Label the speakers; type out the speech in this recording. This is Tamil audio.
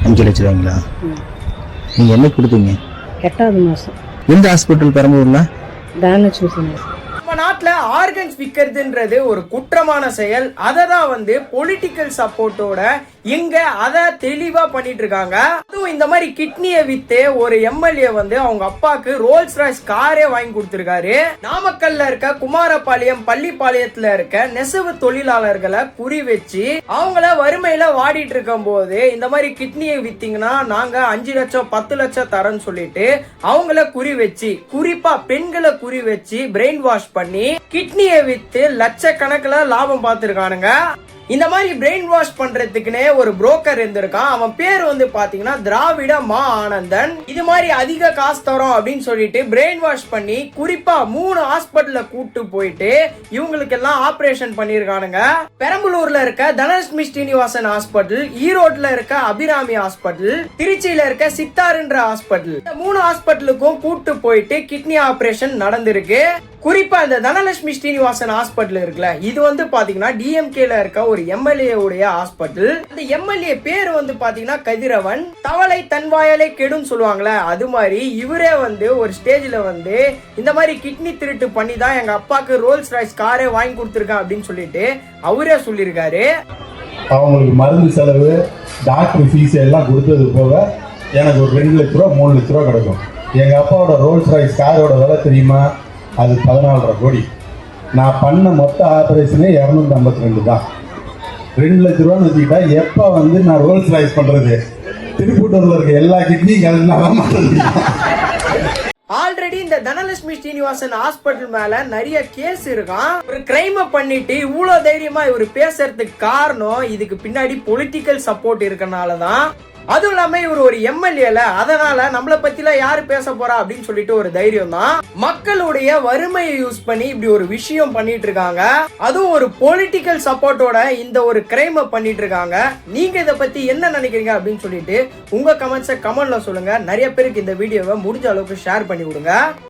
Speaker 1: 5 லட்ச ரூபாய்ங்களா? நீங்கள் என்ன கொடுத்தீங்க?
Speaker 2: 8வது மாதம்.
Speaker 1: எந்த ஹாஸ்பிட்டல் பெரம்பலூர்ல?
Speaker 2: தனலட்சுமி.
Speaker 3: நம்ம நாட்டுல ஆர்கன்ஸ் விற்கிறதுன்றது ஒரு குற்றமான செயல். அதை தான் வந்து பொலிட்டிக்கல் சப்போர்ட்டோட இங்க அதை தெளிவா பண்ணிட்டு இருக்காங்க. அதுவும் இந்த மாதிரி கிட்னியை வித்து ஒரு எம்எல்ஏ வந்து அவங்க அப்பாக்கு ரோல்ஸ் ராய்ஸ் காரே வாங்கி கொடுத்திருக்காரு. நாமக்கல்ல இருக்க குமாரபாளையம் பள்ளிப்பாளையத்துல இருக்க நெசவு தொழிலாளர்களை குறி வச்சு அவங்கள வறுமையில வாடிட்டு இருக்கும் போது இந்த மாதிரி கிட்னியை வித்தீங்கன்னா நாங்க 5 லட்சம் 10 லட்சம் தரேன்னு சொல்லிட்டு அவங்கள குறி வச்சு, குறிப்பா பெண்களை குறி வச்சு பிரெயின் வாஷ் பண்ணி கிட்னியை வித்து லட்சக்கணக்கில் லாபம் பார்த்திருக்கானுங்க. இந்த மாதிரி பிரெயின் வாஷ் பண்றதுக்குன்னே ஒரு புரோக்கர் இருந்திருக்கான். அவன் பேர் வந்து பாத்தீங்கன்னா திராவிட மா ஆனந்தன். இது மாதிரி அதிக காசு தரோம் அப்படின்னு சொல்லிட்டு பிரெயின் வாஷ் பண்ணி குறிப்பா 3 ஹாஸ்பிட்டல்ல கூட்டு போயிட்டு இவங்களுக்கு எல்லாம் ஆபரேஷன் பண்ணிருக்கானுங்க. பெரம்பலூர்ல இருக்க தனலட்சுமி ஸ்ரீனிவாசன் ஹாஸ்பிட்டல், ஈரோட்ல இருக்க அபிராமி ஹாஸ்பிட்டல், திருச்சியில இருக்க சித்தார்ன்ற ஹாஸ்பிட்டல், இந்த 3 ஹாஸ்பிட்டலுக்கும் கூட்டு போயிட்டு கிட்னி ஆபரேஷன் நடந்திருக்கு. குறிப்பா இந்த தனலட்சுமி ஸ்ரீனிவாசன் ஹாஸ்பிட்டல் இருக்குல்ல, இது வந்து பாத்தீங்கன்னா டிஎம்கேல இருக்க ஒரு எம்எல்ஏ உடைய ஹாஸ்பிட்டல். அந்த எம்எல்ஏ பேர் வந்து பாத்தீங்கன்னா கதிரவன். தவளை தன்வாயலை கெடும் சொல்லுவாங்களே, அது மாதிரி இவரே வந்து ஒரு ஸ்டேஜ்ல வந்து இந்த மாதிரி கிட்னி திருட்டு பண்ணி தான் எங்க அப்பாக்கு ரோல்ஸ் ராய்ஸ் காரே வாங்கி கொடுத்துருக்கேன் அப்படின்னு சொல்லிட்டு அவரே சொல்லியிருக்காரு.
Speaker 4: அவங்களுக்கு மருந்து செலவு, டாக்டர் ஃபீஸ் எல்லாம் கொடுத்தது போக எனக்கு ஒரு 2 லட்ச ரூபா 3 லட்ச ரூபா கிடைக்கும். எங்க அப்பாவோட ரோல்ஸ் ராய்ஸ் காரோட விலை தெரியுமா? அது 14.5 கோடி. நான் பண்ண மொத்த ஆபரேஷனே 252 தான். 2 லட்ச ரூபான்னு வச்சுக்கிட்டா எப்போ வந்து நான் ரோல்ஸ் ராய்ஸ் பண்ணுறது? திருப்பூட்டூரில் இருக்க எல்லா கிட்னியும் கலந்தாலும்
Speaker 3: ஆல்ரெடி இந்த தனலட்சுமி ஸ்ரீனிவாசன் ஹாஸ்பிட்டல் மேல நிறைய கேஸ் இருக்கான். ஒரு கிரைம் பண்ணிட்டு இவ்வளவு தைரியமா இவர் பேசுறதுக்கு காரணம் இதுக்கு பின்னாடி பொலிட்டிக்கல் சப்போர்ட் இருக்கனாலதான். அதுவும் இல்லாம இவர் ஒரு எம்எல்ஏல, அதனால நம்மளை பத்திலாம் யாரு பேச போறா அப்படின்னு சொல்லிட்டு ஒரு தைரியம் தான். மக்களுடைய வறுமையை யூஸ் பண்ணி இப்படி ஒரு விஷயம் பண்ணிட்டு இருக்காங்க. அதுவும் ஒரு பொலிட்டிக்கல் சப்போர்ட்டோட இந்த ஒரு கிரைம் பண்ணிட்டு இருக்காங்க. நீங்க இதை பத்தி என்ன நினைக்கிறீங்க அப்படின்னு சொல்லிட்டு உங்க கமெண்ட்ஸை கமெண்ட்ல சொல்லுங்க. நிறைய பேருக்கு இந்த வீடியோவை முடிஞ்ச அளவுக்கு ஷேர் பண்ணி விடுங்க.